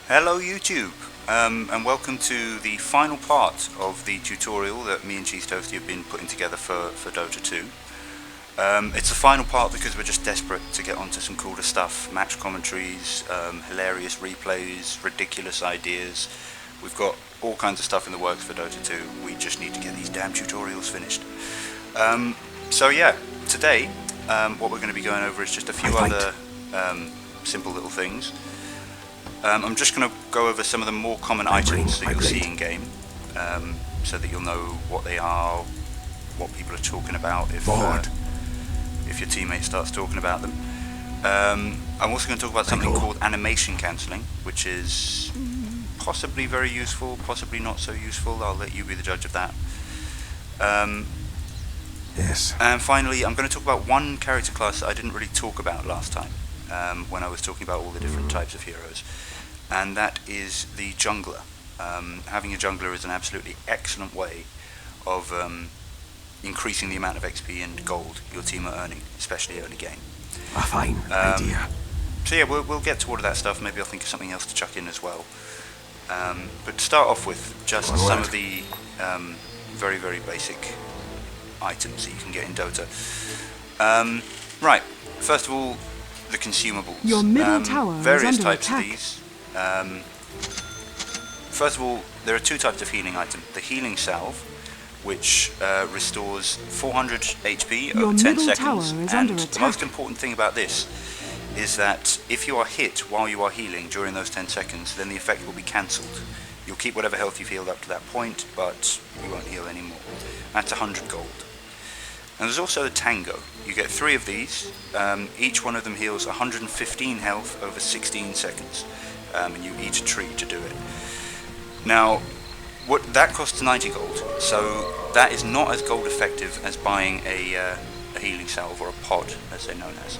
Hello YouTube, and welcome to the final part of the tutorial that me and Cheese Toasty have been putting together for Dota 2. It's the final part because we're just desperate to get onto some cooler stuff, match commentaries, hilarious replays, ridiculous ideas. We've got all kinds of stuff in the works for Dota 2, we just need to get these damn tutorials finished. So yeah, today what we're going to be going over is just a few other simple little things. I'm just going to go over some of the more common items that you'll see in game, so that you'll know what they are, what people are talking about if your teammate starts talking about them. I'm also going to talk about something called animation cancelling, which is possibly very useful, possibly not so useful. I'll let you be the judge of that. Yes. And finally, I'm going to talk about one character class that I didn't really talk about last time, when I was talking about all the different types of heroes. And that is the jungler. Having a jungler is an absolutely excellent way of increasing the amount of XP and gold your team are earning, especially early game. A fine idea. So yeah, we'll get to all of that stuff. Maybe I'll think of something else to chuck in as well. But to start off with, just some of the very, very basic items that you can get in Dota. Right, first of all, the consumables. Your middle tower various is under types attack. of these. First of all, there are two types of healing item. The healing salve, which restores 400 HP Your over 10 middle tower seconds. is And under the attack. most important thing about this is that if you are hit while you are healing during those 10 seconds, then the effect will be cancelled. You'll keep whatever health you've healed up to that point, but you won't heal anymore. That's 100 gold. And there's also the Tango. You get 3 of these. Each one of them heals 115 health over 16 seconds. And you eat a tree to do it. Now, that costs 90 gold, so that is not as gold effective as buying a healing salve, or a pod, as they're known as.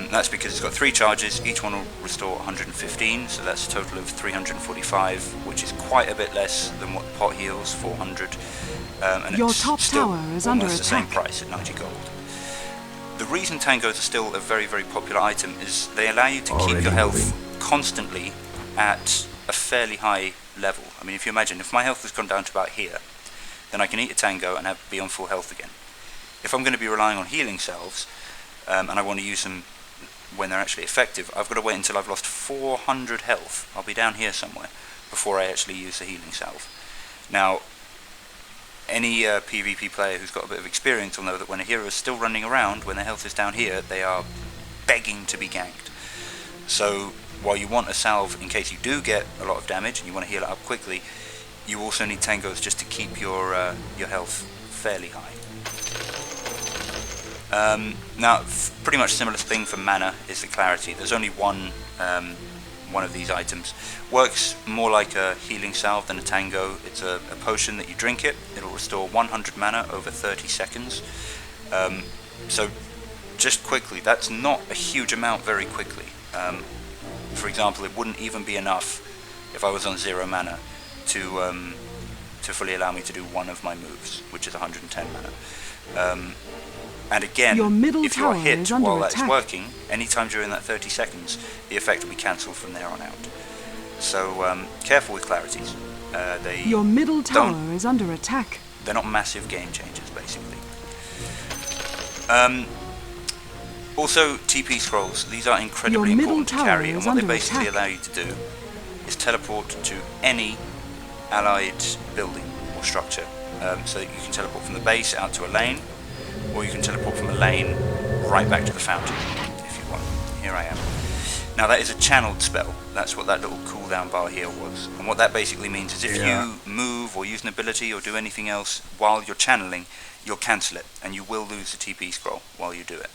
That's because it's got 3 charges, each one will restore 115, so that's a total of 345, which is quite a bit less than what pot heals, 400. And Your it's top still tower is under almost the same attack. price at 90 gold. The reason Tangos are still a very, very popular item is they allow you to keep your health constantly at a fairly high level. I mean, if you imagine, if my health has gone down to about here, then I can eat a Tango and be on full health again. If I'm going to be relying on healing salves, and I want to use them when they're actually effective, I've got to wait until I've lost 400 health. I'll be down here somewhere before I actually use the healing salve. Now, any PvP player who's got a bit of experience will know that when a hero is still running around, when their health is down here, they are begging to be ganked. So while you want a salve in case you do get a lot of damage and you want to heal it up quickly, you also need Tangos just to keep your health fairly high. Now, pretty much similar thing for mana is the Clarity. There's only one of these items. Works more like a healing salve than a Tango. It's a potion that you drink it. It'll restore 100 mana over 30 seconds. So just quickly, that's not a huge amount very quickly. For example, it wouldn't even be enough if I was on 0 mana to fully allow me to do one of my moves, which is 110 mana. And again, Your middle if you are tower hit is under while that's attack. working, anytime during that 30 seconds, the effect will be cancelled from there on out. So careful with clarities. Your middle tower is under attack. They're not massive game changers, basically. Also, TP scrolls. These are incredibly Your middle important to tower carry, and is what they under basically attack. allow you to do is teleport to any allied building or structure. So that you can teleport from the base out to a lane, or you can teleport from a lane right back to the fountain, if you want. Here I am. Now that is a channeled spell. That's what that little cooldown bar here was. And what that basically means is if you move or use an ability or do anything else while you're channeling, you'll cancel it, and you will lose the TP scroll while you do it.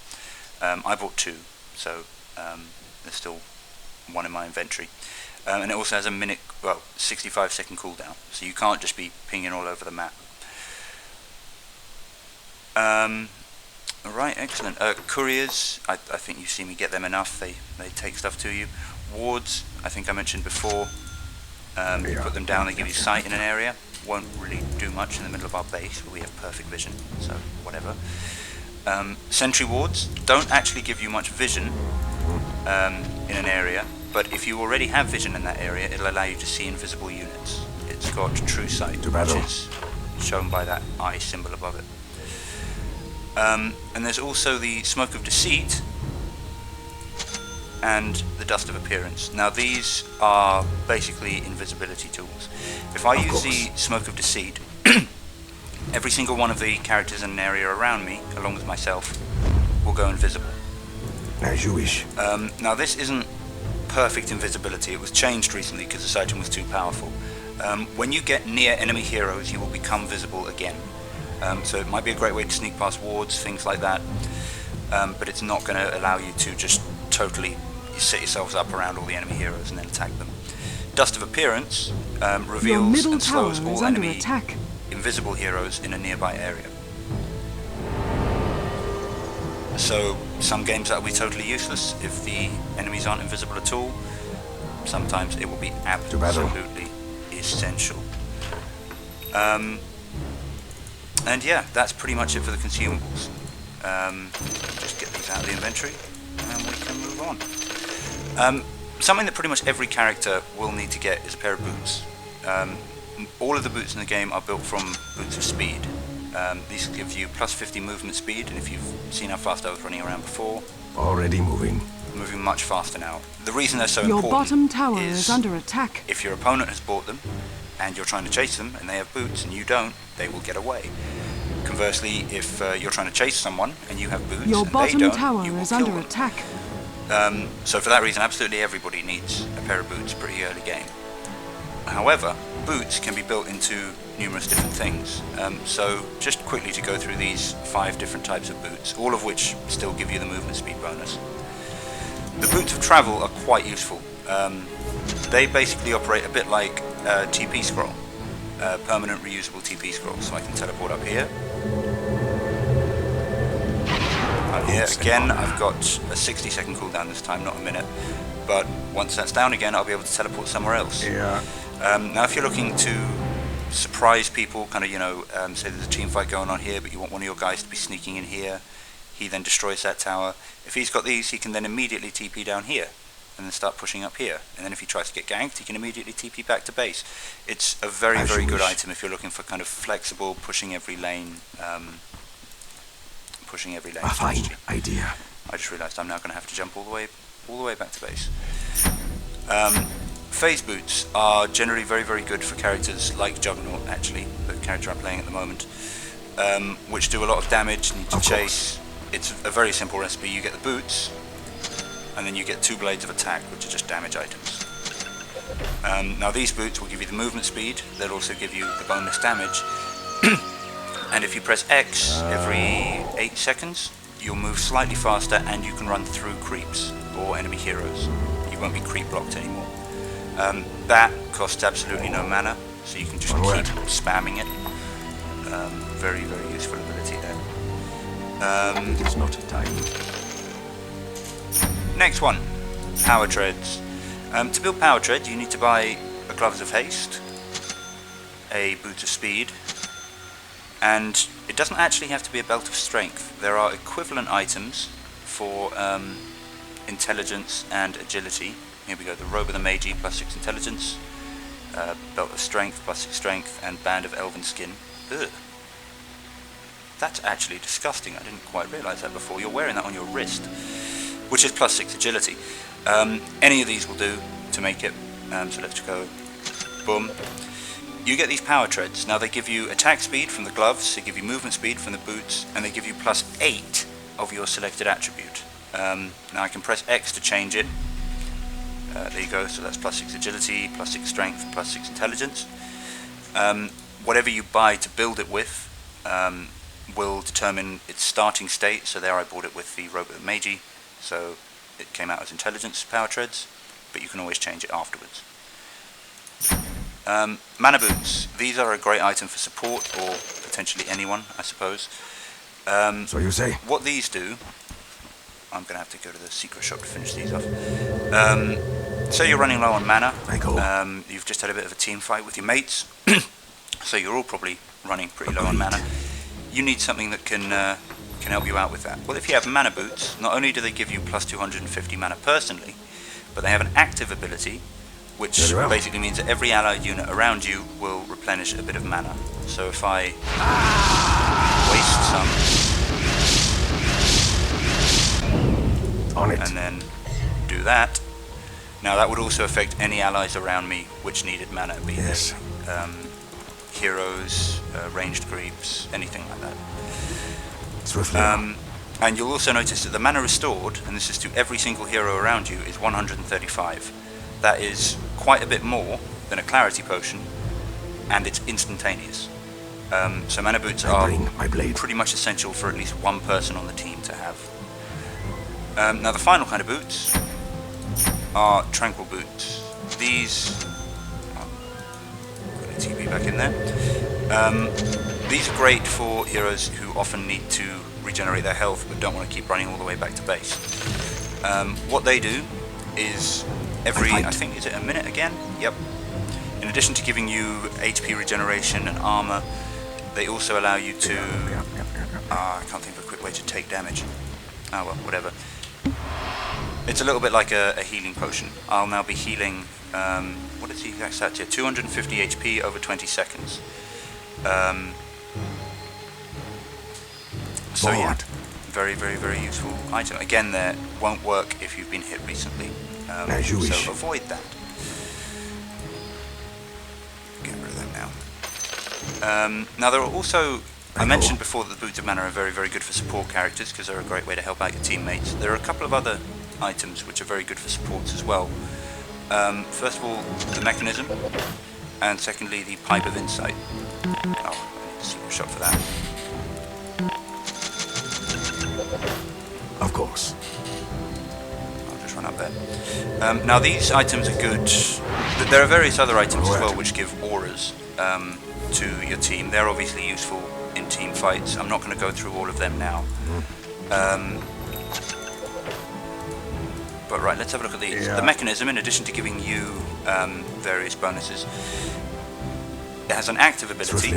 I bought 2, so there's still 1 in my inventory. And it also has a 65-second cooldown, so you can't just be pinging all over the map. Alright, excellent. Couriers, I think you see me get them enough. They take stuff to you. Wards, I think I mentioned before. You put them down, they give you sight in an area. Won't really do much in the middle of our base, but we have perfect vision, so whatever. Sentry wards don't actually give you much vision in an area, but if you already have vision in that area, it'll allow you to see invisible units. It's got true sight, which is shown by that eye symbol above it. And there's also the Smoke of Deceit and the Dust of Appearance. Now these are basically invisibility tools. If I use the Smoke of Deceit, every single one of the characters in an area around me, along with myself, will go invisible. As you wish. Now this isn't perfect invisibility. It was changed recently because the sighting was too powerful. When you get near enemy heroes, you will become visible again. So it might be a great way to sneak past wards, things like that. But it's not going to allow you to just totally set yourselves up around all the enemy heroes and then attack them. Dust of Appearance reveals and slows all enemy invisible heroes in a nearby area. So some games that will be totally useless if the enemies aren't invisible at all. Sometimes it will be absolutely essential. And yeah, that's pretty much it for the consumables. Just get these out of the inventory and we can move on. Something that pretty much every character will need to get is a pair of boots. All of the boots in the game are built from boots of speed. These give you plus 50 movement speed, and if you've seen how fast I was running around before, already moving much faster now. The reason they're so Your important bottom tower is under attack. If your opponent has bought them and you're trying to chase them and they have boots and you don't, they will get away. Conversely, if you're trying to chase someone and you have boots Your and they bottom don't, tower you will is kill under them. attack. So for that reason, absolutely everybody needs a pair of boots pretty early game. However, boots can be built into numerous different things. So just quickly to go through these 5 different types of boots, all of which still give you the movement speed bonus. The boots of travel are quite useful. They basically operate a bit like a TP scroll, permanent reusable TP scroll. So I can teleport up here. Here again, I've got a 60-second cooldown this time, not a minute. But once that's down again, I'll be able to teleport somewhere else. Yeah. Now if you're looking to surprise people, kind of, say there's a team fight going on here, but you want one of your guys to be sneaking in here, he then destroys that tower. If he's got these, he can then immediately TP down here, and then start pushing up here. And then if he tries to get ganked, he can immediately TP back to base. It's a very, very good item if you're looking for kind of flexible, pushing every lane A fine idea. I just realised I'm now going to have to jump all the way back to base. Phase boots are generally very, very good for characters like Juggernaut, actually, the character I'm playing at the moment, which do a lot of damage, need to chase. It's a very simple recipe. You get the boots, and then you get 2 blades of attack, which are just damage items. Now these boots will give you the movement speed, they'll also give you the bonus damage, and if you press X every 8 seconds, you'll move slightly faster and you can run through creeps or enemy heroes. You won't be creep blocked anymore. That costs absolutely no mana, so you can just keep spamming it. Very, very useful ability there. It is not time. Next one, Power Treads. To build Power Treads, you need to buy a Gloves of Haste, a Boot of Speed, and it doesn't actually have to be a Belt of Strength. There are equivalent items for Intelligence and Agility. Here we go, the Robe of the Magi, plus 6 Intelligence, Belt of Strength, plus 6 Strength, and Band of Elven Skin. Ugh. That's actually disgusting, I didn't quite realise that before. You're wearing that on your wrist, which is plus 6 Agility. Any of these will do to make it, so let's go, boom. You get these Power Treads. Now they give you attack speed from the gloves, they give you movement speed from the boots, and they give you plus 8 of your selected attribute. Now I can press X to change it. There you go, so that's plus 6 agility, plus 6 strength, plus 6 intelligence. Whatever you buy to build it with will determine its starting state. So there I bought it with the Robe of the Magi, so it came out as intelligence Power Treads, but you can always change it afterwards. Mana Boots. These are a great item for support, or potentially anyone, I suppose. So you say? What these do, I'm going to have to go to the secret shop to finish these off. So you're running low on mana, you've just had a bit of a team fight with your mates, so you're all probably running pretty low on mana. You need something that can help you out with that. Well, if you have Mana Boots, not only do they give you plus 250 mana personally, but they have an active ability, which Very well. basically means that every allied unit around you will replenish a bit of mana. So if I waste some, On it. and then do that, now that would also affect any allies around me which needed mana, be Yes. they heroes, ranged creeps, anything like that. Swiftly. And you'll also notice that the mana restored, and this is to every single hero around you, is 135. That is quite a bit more than a clarity potion, and it's instantaneous. So mana boots I are bring my blade. pretty much essential for at least one person on the team to have. Now the final kind of boots are tranquil boots. These, got a TP back in there. These are great for heroes who often need to regenerate their health but don't want to keep running all the way back to base. What they do is every, I think, is it a minute again? Yep. In addition to giving you HP regeneration and armor, they also allow you to... I can't think of a quick way to take damage. Oh well, whatever. It's a little bit like a healing potion. I'll now be healing, what is the exact stats here? 250 HP over 20 seconds. So yeah, very, very, very useful item. Again, there won't work if you've been hit recently. As you wish. So avoid that. Get rid of that now. Now there are also, I mentioned before that the Boots of Mana are very, very good for support characters because they're a great way to help out your teammates. There are a couple of other items which are very good for supports as well. First of all, the Mechanism, and secondly, the Pipe of Insight. Oh, I need a secret shot for that. Of course. I'll just run up there. Now these items are good. There are various other items as well which give auras to your team. They're obviously useful in team fights. I'm not going to go through all of them now. But right, let's have a look at these. Yeah. The Mechanism, in addition to giving you various bonuses, it has an active ability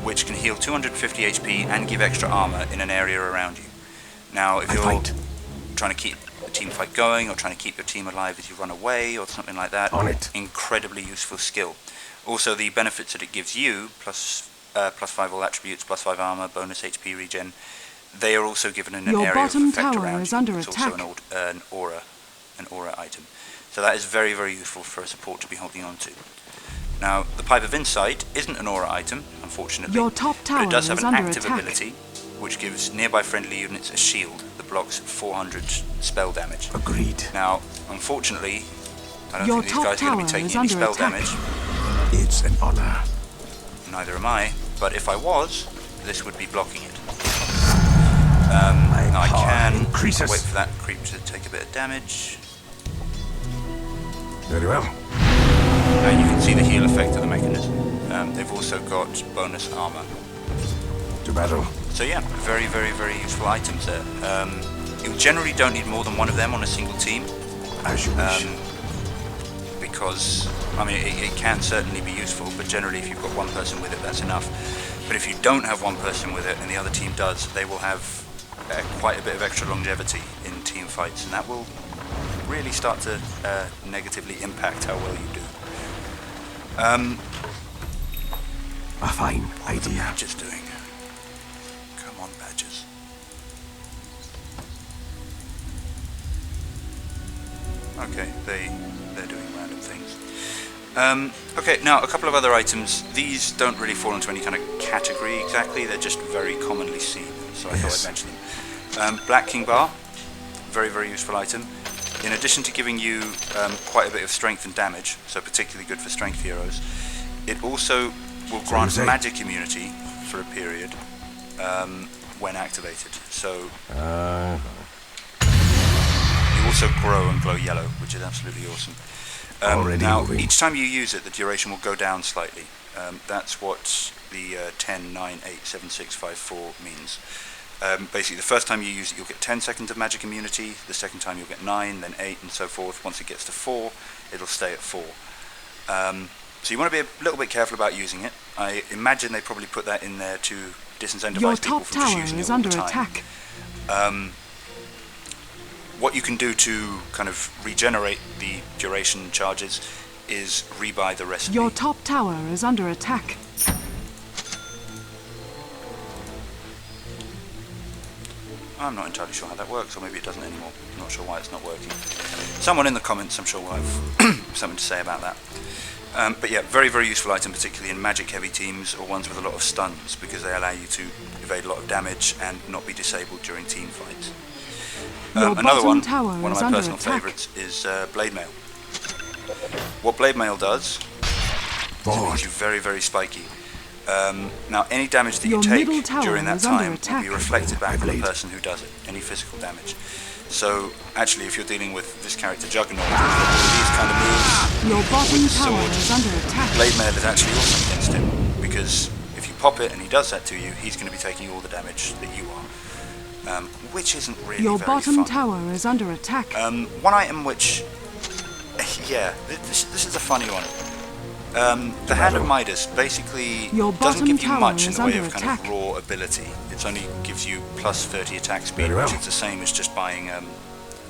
which can heal 250 HP and give extra armor in an area around you. Now, if you're trying to keep the team fight going or trying to keep your team alive as you run away or something like that, incredibly useful skill. Also, the benefits that it gives you, plus 5 all attributes, plus 5 armor, bonus HP regen, they are also given in an Your area of bottom effect tower around is you. under It's attack. also an aura item. So that is very, very useful for a support to be holding on to. Now, the Pipe of Insight isn't an aura item, unfortunately, Your top but tower it does have is an under active attack. ability which gives nearby friendly units a shield that blocks 400 spell damage. Agreed. Now, unfortunately, I don't Your think these guys are going to be top tower taking is any under spell attack. damage. It's an honor. Neither am I, but if I was, this would be blocking it. My Now I power can increases. wait for that creep to take a bit of damage. Very well. And you can see the heal effect of the Mechanism. They've also got bonus armor. To battle. So yeah, very, very, very useful items there. You generally don't need more than one of them on a single team. As you wish. Because, I mean, it can certainly be useful, but generally if you've got one person with it, that's enough. But if you don't have one person with it and the other team does, they will have quite a bit of extra longevity in team fights, and that will really start to negatively impact how well you do. A fine idea. Badgers doing? Come on, Badgers. Okay, they're doing random things. Okay, now a couple of other items. These don't really fall into any kind of category exactly, they're just very commonly seen, so I thought I'd mention them. Black King Bar, very, very useful item. In addition to giving you quite a bit of strength and damage, so particularly good for strength heroes, it also will grant magic immunity for a period when activated. So you also grow and glow yellow, which is absolutely awesome. Now, each time you use it, the duration will go down slightly. That's what the 10, 9, 8, 7, 6, 5, 4 means. Basically, the first time you use it, you'll get 10 seconds of magic immunity. The second time, you'll get 9, then 8, and so forth. Once it gets to 4, it'll stay at 4. So you want to be a little bit careful about using it. I imagine they probably put that in there to disincentivize Your people top from just tower using is it all under the time. attack. what you can do to kind of regenerate the duration charges is rebuy the recipe. Your top tower is under attack. I'm not entirely sure how that works, or maybe it doesn't anymore. I'm not sure why it's not working. Someone in the comments, I'm sure, will have something to say about that. But yeah, very, very useful item, particularly in magic-heavy teams or ones with a lot of stuns, because they allow you to evade a lot of damage and not be disabled during team fights. Another one of my personal favourites, is Blade Mail. What Blade Mail does is it makes you very, very spiky. Now, any damage that you take during that time will be reflected back on the person who does it, any physical damage. So, actually, if you're dealing with this character Juggernaut, these kind of moves Your bottom with the tower sword, is under attack. Blade Mail is actually also against him, because if you pop it and he does that to you, he's going to be taking all the damage that you are, which isn't really Your very bottom fun. tower is under attack. One item which, yeah, this is a funny one. The Hand of Midas basically Your doesn't bottom give you tower much in is the way under of kind attack. of raw ability. It only gives you plus 30 attack speed, Very well. which is the same as just buying a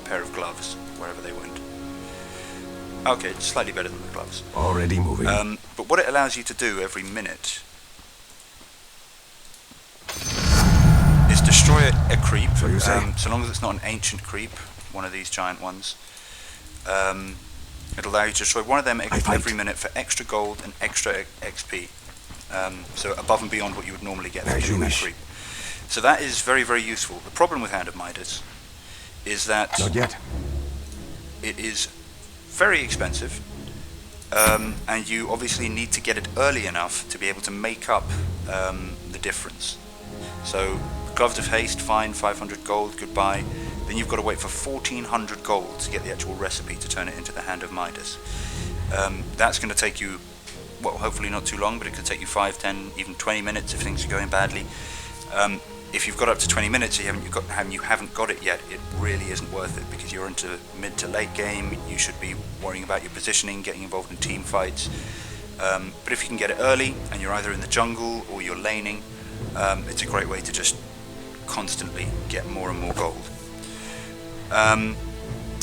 pair of gloves, wherever they went. Okay, it's slightly better than the gloves. Already moving. But what it allows you to do every minute is destroy a creep, So you say? so long as it's not an ancient creep, one of these giant ones. It'll allow you to destroy one of them every minute for extra gold and extra XP. So above and beyond what you would normally get for As you doing that wish. creep. So that is very, very useful. The problem with Hand of Midas is that Not yet. it is very expensive, and you obviously need to get it early enough to be able to make up the difference. So Gloves of Haste, fine, 500 gold, goodbye. Then you've got to wait for 1400 gold to get the actual recipe to turn it into the Hand of Midas. That's going to take you, well, hopefully not too long, but it could take you 5, 10, even 20 minutes if things are going badly. If you've got up to 20 minutes and you haven't got it yet, it really isn't worth it, because you're into mid to late game. You should be worrying about your positioning, getting involved in team fights. But if you can get it early and you're either in the jungle or you're laning, it's a great way to just constantly get more and more gold. And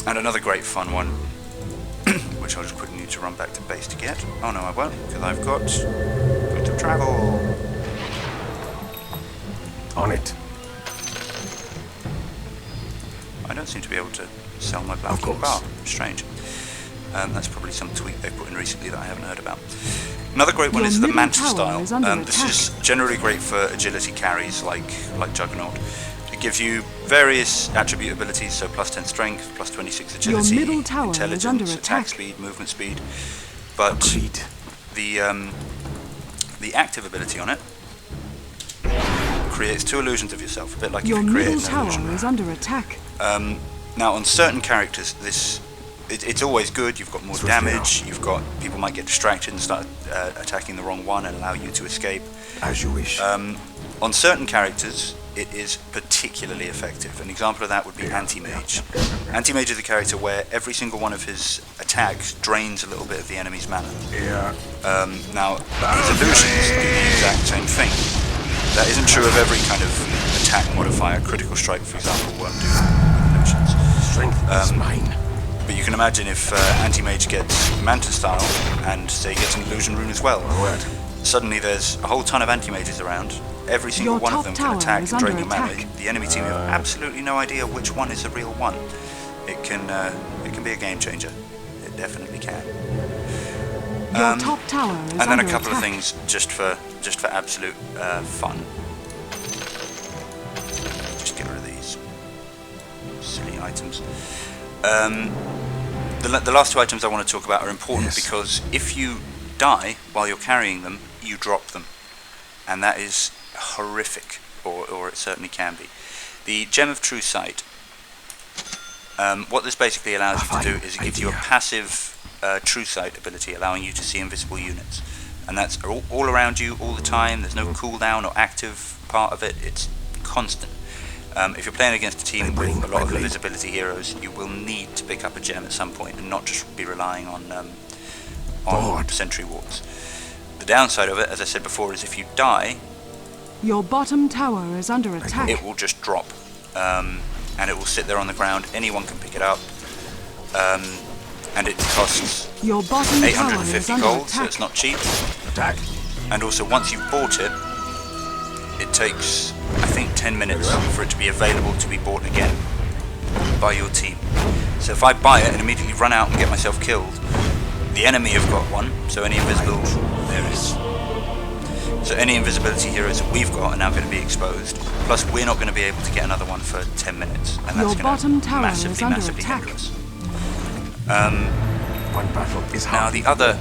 another great fun one, which I'll just quickly need to run back to base to get. Oh no, I won't, because I've got to travel. On it. I don't seem to be able to sell my black course. bar. Strange. That's probably some tweak they put in recently that I haven't heard about. Another great one Your is the middle Manta tower style. is under This is attack. generally great for agility carries like Juggernaut. It gives you various attribute abilities, so plus 10 strength, plus 26 Your agility, middle tower is intelligence, under attack attack. speed, movement speed. But Agreed. the active ability on it creates 2 illusions of yourself, a bit like Your if you create middle an tower illusion. is under attack. Now, on certain characters, it's always good. You've got more Swiftly damage. People might get distracted and start attacking the wrong one and allow you to escape. As you wish. On certain characters, it is particularly effective. An example of that would be Anti-Mage. Anti-Mage is a character where every single one of his attacks drains a little bit of the enemy's mana. Yeah. Now, his illusions do the exact same thing. That isn't true of every kind of attack modifier. Critical Strike, for example, won't do illusions. Strength is mine. But you can imagine if Anti-Mage gets Manta Style and, say, gets an illusion rune as well. What? Suddenly there's a whole ton of Anti-Mages around. Every single Your one of top them can tower attack is and drain under your mana. attack. The enemy team have absolutely no idea which one is the real one. It can be a game changer. It definitely can. Your top tower is And then a under couple of attack. things just for absolute fun. Just get rid of these silly items. The last 2 items I want to talk about are important because if you die while you're carrying them, you drop them, and that is horrific, or it certainly can be. The Gem of True Sight. What this basically allows you to do is it gives you a passive True Sight ability, allowing you to see invisible units, and that's all around you all the time. There's no cooldown or active part of it. It's constant. If you're playing against a team with a lot of invisibility heroes, you will need to pick up a gem at some point and not just be relying on sentry walks. The downside of it, as I said before, is if you die, Your bottom tower is under attack. it will just drop. and it will sit there on the ground. Anyone can pick it up, and it costs Your bottom tower is 850 under gold, so attack. it's not cheap. Attack. And also, once you've bought it, it takes, I think, 10 minutes for it to be available to be bought again by your team. So if I buy it and immediately run out and get myself killed, the enemy have got one, so any invisible, there it is. So any invisibility heroes that we've got are now going to be exposed, plus we're not going to be able to get another one for 10 minutes, and that's Your bottom going to tower is massively, under massively attack. hinder us. One battle is Now hard. the other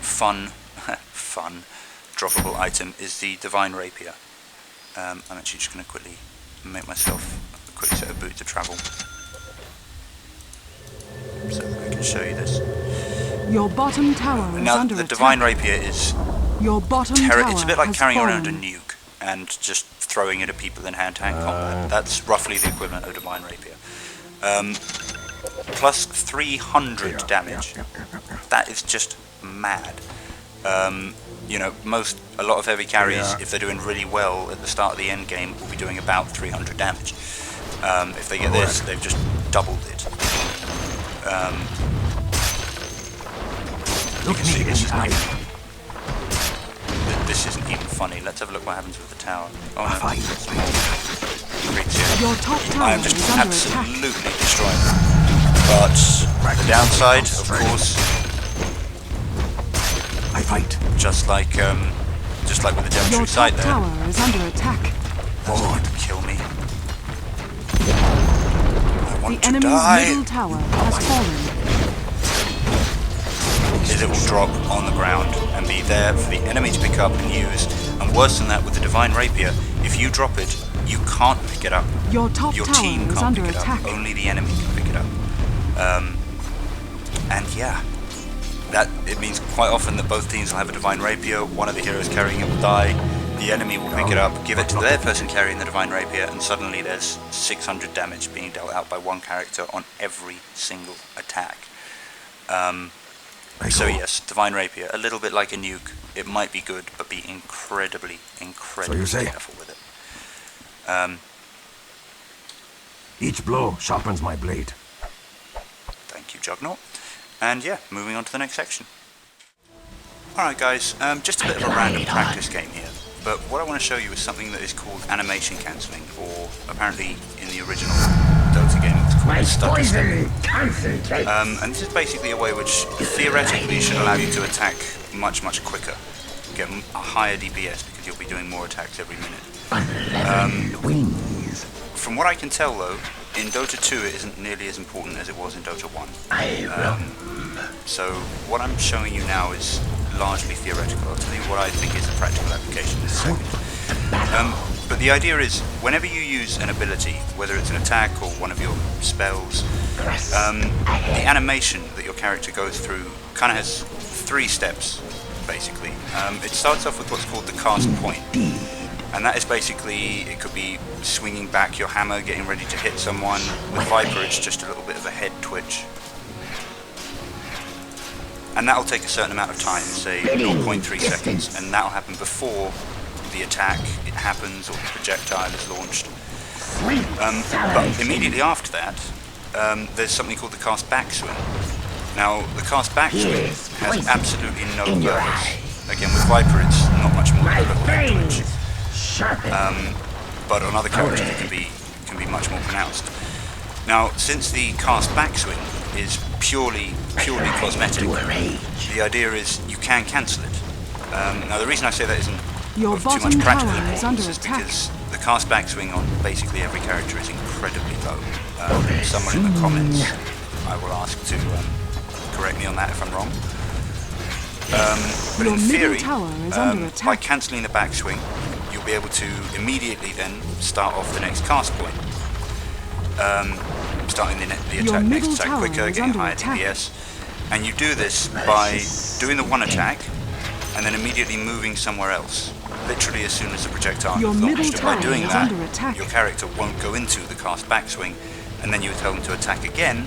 fun droppable item is the Divine Rapier. I'm actually just going to quickly make myself a quick set of boots of travel so that I can show you this. Your bottom tower is Now under the attack. Divine Rapier is Your bottom tower it's a bit like has carrying fallen. around a nuke and just throwing it at people in hand-to-hand combat. That's roughly the equivalent of Divine Rapier. Plus 300 damage. That is just mad. You know, a lot of heavy carries, if they're doing really well at the start of the end game, will be doing about 300 damage. If they get this, they've just doubled it. You can see this isn't even funny. Let's have a look what happens with the tower. Oh no, creeps here. Your top tower I am just is under attack. absolutely destroying them. But the downside, of course, I fight. just like with the Your geometry sight top there, tower is under attack. that's going to kill me. I want The to enemy's die. middle tower has fallen. Is it will drop on the ground and be there for the enemy to pick up and use. And worse than that, with the Divine Rapier, if you drop it, you can't pick it up. Your top Your tower team is can't under pick it attack. up. Only the enemy can pick it up. And yeah, it means quite often that both teams will have a Divine Rapier. One of the heroes carrying it will die. The enemy will pick it up, give it to their person carrying the Divine Rapier, and suddenly there's 600 damage being dealt out by one character on every single attack. So yes, Divine Rapier, a little bit like a nuke. It might be good, but be incredibly careful with it. Each blow sharpens my blade. Thank you, Juggernaut. And yeah, moving on to the next section. Alright guys, just a bit of a random practice game here, but what I want to show you is something that is called animation cancelling, or apparently in the original Dota game it's called stutter step. And this is basically a way which theoretically should allow you to attack much quicker, get a higher DPS because you'll be doing more attacks every minute. From what I can tell though, in Dota 2 it isn't nearly as important as it was in Dota 1. So what I'm showing you now is largely theoretical. I'll tell you what I think is a practical application in a second. But the idea is, whenever you use an ability, whether it's an attack or one of your spells, the animation that your character goes through kind of has 3 steps, basically. It starts off with what's called the cast point. And that is basically, it could be swinging back your hammer, getting ready to hit someone. With Viper, it's just a little bit of a head twitch. And that'll take a certain amount of time, say 0.3 seconds, and that'll happen before the attack happens or the projectile is launched. But immediately after that, there's something called the cast backswing. Now, the cast backswing has absolutely no purpose. Again, with Viper, it's not much more than a little head twitch. But on other characters it can be much more pronounced. Now, since the cast backswing is purely cosmetic, the idea is you can cancel it. Now, the reason I say that isn't Your of too much bottom practical tower is under importance is attack. because the cast backswing on basically every character is incredibly low. Someone in the comments, I will ask to correct me on that if I'm wrong. But Your in middle theory, tower is under by attack. cancelling the backswing, you'll be able to immediately then start off the next cast point. Starting the Your next middle attack tower quicker, is getting under higher attack. DPS. And you do this by doing the one attack, and then immediately moving somewhere else. Literally as soon as the projectile Your is middle launched. And by tower doing is that, under attack. your character won't go into the cast backswing, and then you would tell them to attack again,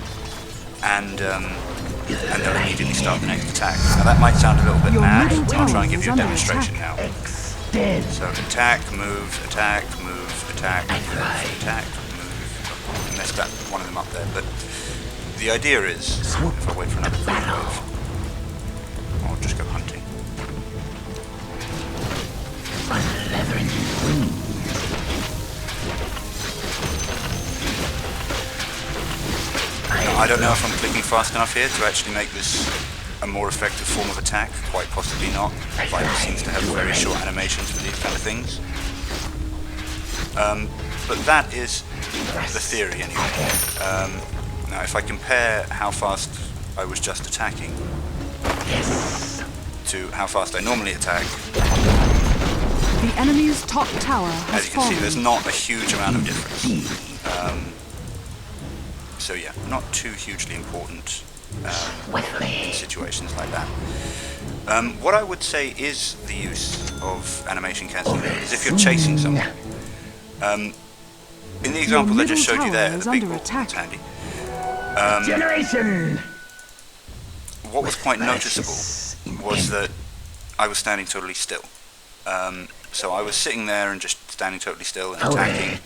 and they'll immediately start the next attack. Now that might sound a little bit Your mad, middle but I'll try and tower give is you a under demonstration attack. now. So attack, move, attack, move, attack, move, attack, move. And that one of them up there. But the idea is, if I wait for another creep wave, I'll just go hunting. Now, I don't know if I'm clicking fast enough here to actually make this a more effective form of attack. Quite possibly not. Viper seems to have very short animations for these kind of things. But that is the theory anyway. Now if I compare how fast I was just attacking to how fast I normally attack, The enemy's top tower has as you can fallen. see, there's not a huge amount of difference. So yeah, not too hugely important in situations like that. What I would say is the use of animation cancelling is if you're chasing someone. In the example I just showed you there, the big ball, it's handy. What was quite noticeable was that I was standing totally still. So I was sitting there and just standing totally still and attacking,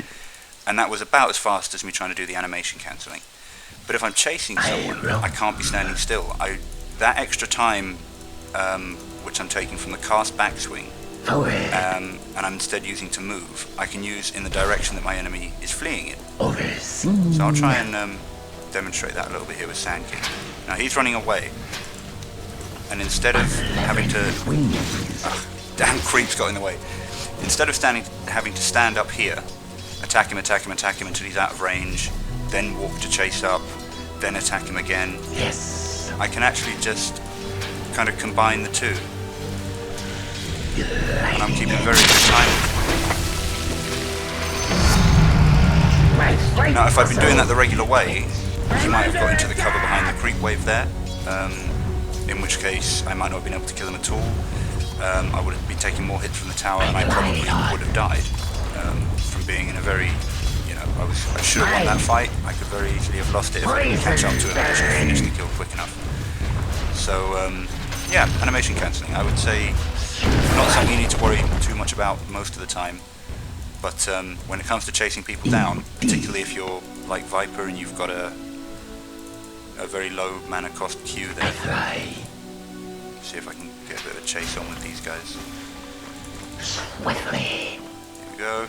and that was about as fast as me trying to do the animation cancelling. But if I'm chasing someone, I can't be standing still. That extra time, which I'm taking from the cast backswing, and I'm instead using to move, I can use in the direction that my enemy is fleeing in. So I'll try and demonstrate that a little bit here with Sand King. Now he's running away, and instead of having to... damn creeps got in the way. Instead of having to stand up here, attack him until he's out of range, then walk to chase up, then attack him again, I can actually just kind of combine the two. And I'm keeping very good time. Now if I'd been doing that the regular way, he might have got into the cover behind the creep wave there, in which case I might not have been able to kill him at all. I would have been taking more hits from the tower, and I probably would have died from being in a very, I should have won that fight. I could very easily have lost it if I didn't catch up to him and actually finish the kill quick enough. So yeah, animation cancelling, I would say, not something you need to worry too much about most of the time. But when it comes to chasing people down, particularly if you're like Viper and you've got a very low mana cost Q there. See if I can get a bit of a chase on with these guys. Here we go.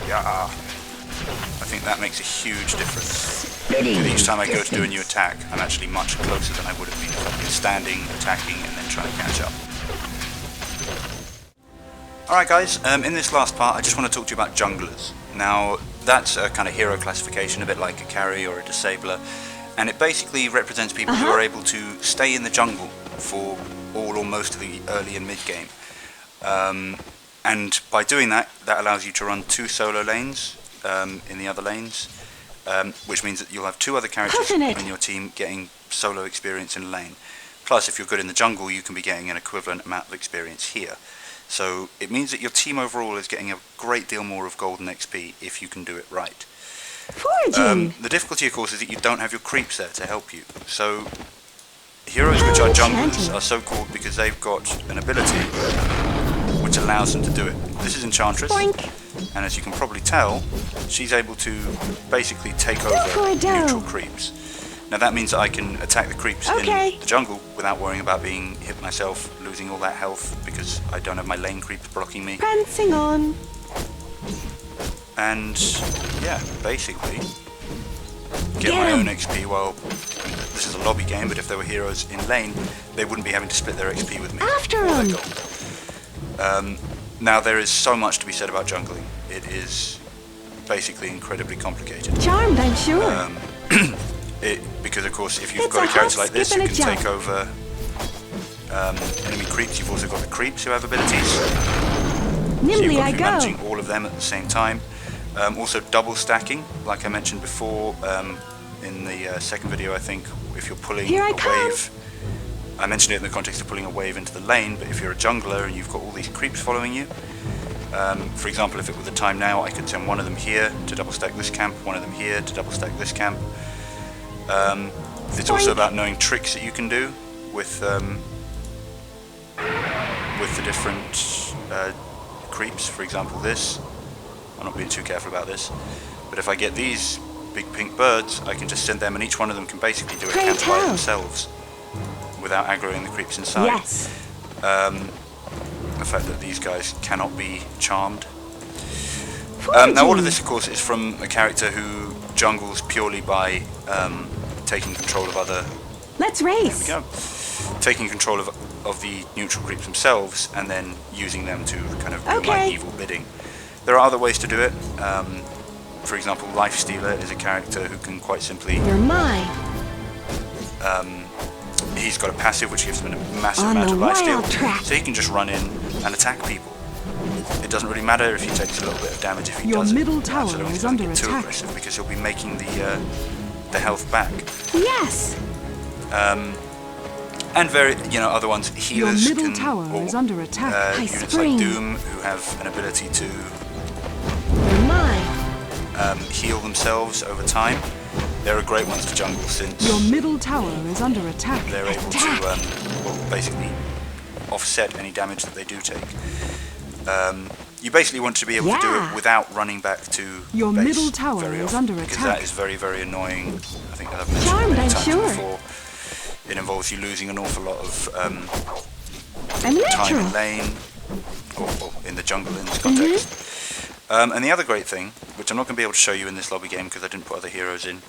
Yeah. I think that makes a huge difference. Because each time I go to do a new attack, I'm actually much closer than I would have been if I'd been standing, attacking, and then trying to catch up. Alright guys, in this last part I just want to talk to you about junglers. Now that's a kind of hero classification, a bit like a carry or a disabler, and it basically represents people who are able to stay in the jungle for all or most of the early and mid game. And by doing that, that allows you to run 2 solo lanes in the other lanes, which means that you'll have 2 other characters in your team getting solo experience in lane. Plus, if you're good in the jungle, you can be getting an equivalent amount of experience here. So it means that your team overall is getting a great deal more of golden XP if you can do it right. The difficulty, of course, is that you don't have your creeps there to help you. So heroes which are junglers are so called because they've got an ability which allows them to do it. This is Enchantress, and as you can probably tell, she's able to basically take over neutral creeps. Now that means that I can attack the creeps in the jungle without worrying about being hit myself, losing all that health because I don't have my lane creeps blocking me. Prancing on. And yeah, basically get my own XP. Well, this is a lobby game, but if there were heroes in lane, they wouldn't be having to split their XP with me. After or their gold. Now there is so much to be said about jungling. It is basically incredibly complicated. Charmed, I'm sure. Because of course, if you've got a character like this, you can take over enemy creeps. You've also got the creeps who have abilities. Nimbly I be go. managing all of them at the same time. Also double stacking, like I mentioned before in the second video, I think. If you're pulling a wave, I mentioned it in the context of pulling a wave into the lane, but if you're a jungler and you've got all these creeps following you, for example, if it were the time now, I could send one of them here to double stack this camp, one of them here to double stack this camp. It's also about knowing tricks that you can do with the different creeps. For example, this. I'm not being too careful about this, but if I get these big pink birds, I can just send them, and each one of them can basically do a Pray counter by tell. themselves without aggroing the creeps inside. Yes. The fact that these guys cannot be charmed. Foraging. Now all of this, of course, is from a character who jungles purely by taking control of other. Let's race. There we go. Taking control of the neutral creeps themselves and then using them to kind of do my Okay. evil bidding. There are other ways to do it. For example, Lifestealer is a character who can quite simply. You're mine. He's got a passive which gives him a massive On amount the of wild lifesteal, track. so he can just run in and attack people. It doesn't really matter if he takes a little bit of damage if he Your does it, middle tower so long as is he doesn't under get too attack. aggressive, because he'll be making the health back. Yes. And very, other ones, Your healers middle can, tower or, is under attack. units spring. like Doom, who have an ability to You're mine. heal themselves over time. They're a great ones to jungle, since Your middle tower is under attack. they're able Attack. to basically offset any damage that they do take. You basically want to be able to do Yeah. it without running back to Your base middle tower very is often, under because attack. that is very, very annoying. I think I've mentioned Charmed, many I'm times sure. before. It involves you losing an awful lot of I'm time natural. in lane, or in the jungle in this Mm-hmm. context. And the other great thing, which I'm not going to be able to show you in this lobby game because I didn't put other heroes in.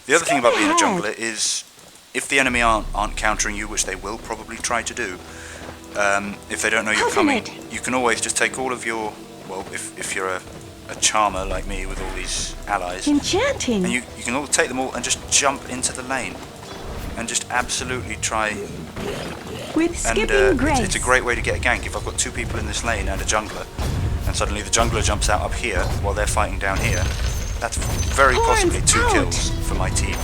The other thing about being a ahead. jungler is, if the enemy aren't countering you, which they will probably try to do, if they don't know you're coming, Covenant. you can always just take all of your, well, if you're a charmer like me with all these allies, Enchanting. and you can all take them all and just jump into the lane and just absolutely try. With And skipping grace. it's a great way to get a gank. If I've got two people in this lane and a jungler, and suddenly the jungler jumps out up here while they're fighting down here, that's very Horns possibly 2 out. kills for my team,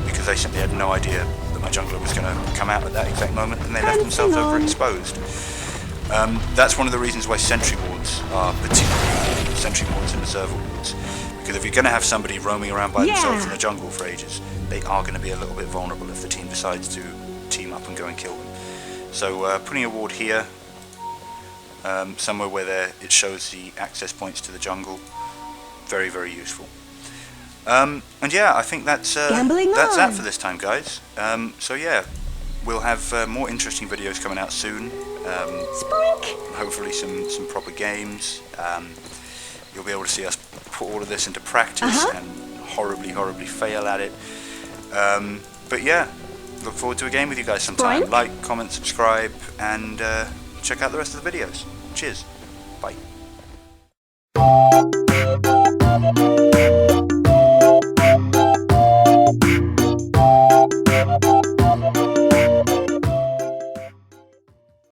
because they simply had no idea that my jungler was going to come out at that exact moment, and they left themselves Prancing on. overexposed. That's one of the reasons why sentry wards are particularly good, sentry wards and berserker wards, because if you're going to have somebody roaming around by themselves in Yeah. the jungle for ages, they are going to be a little bit vulnerable if the team decides to team up and go and kill them. So putting a ward here, somewhere where it shows the access points to the jungle, very, very useful. And yeah, I think that's Gambling that on. for this time, guys. So yeah, we'll have more interesting videos coming out soon. Sprink. Hopefully some proper games. You'll be able to see us put all of this into practice and horribly fail at it. But yeah, look forward to a game with you guys sometime. Sprink. Like, comment, subscribe, and check out the rest of the videos. Cheers. Bye.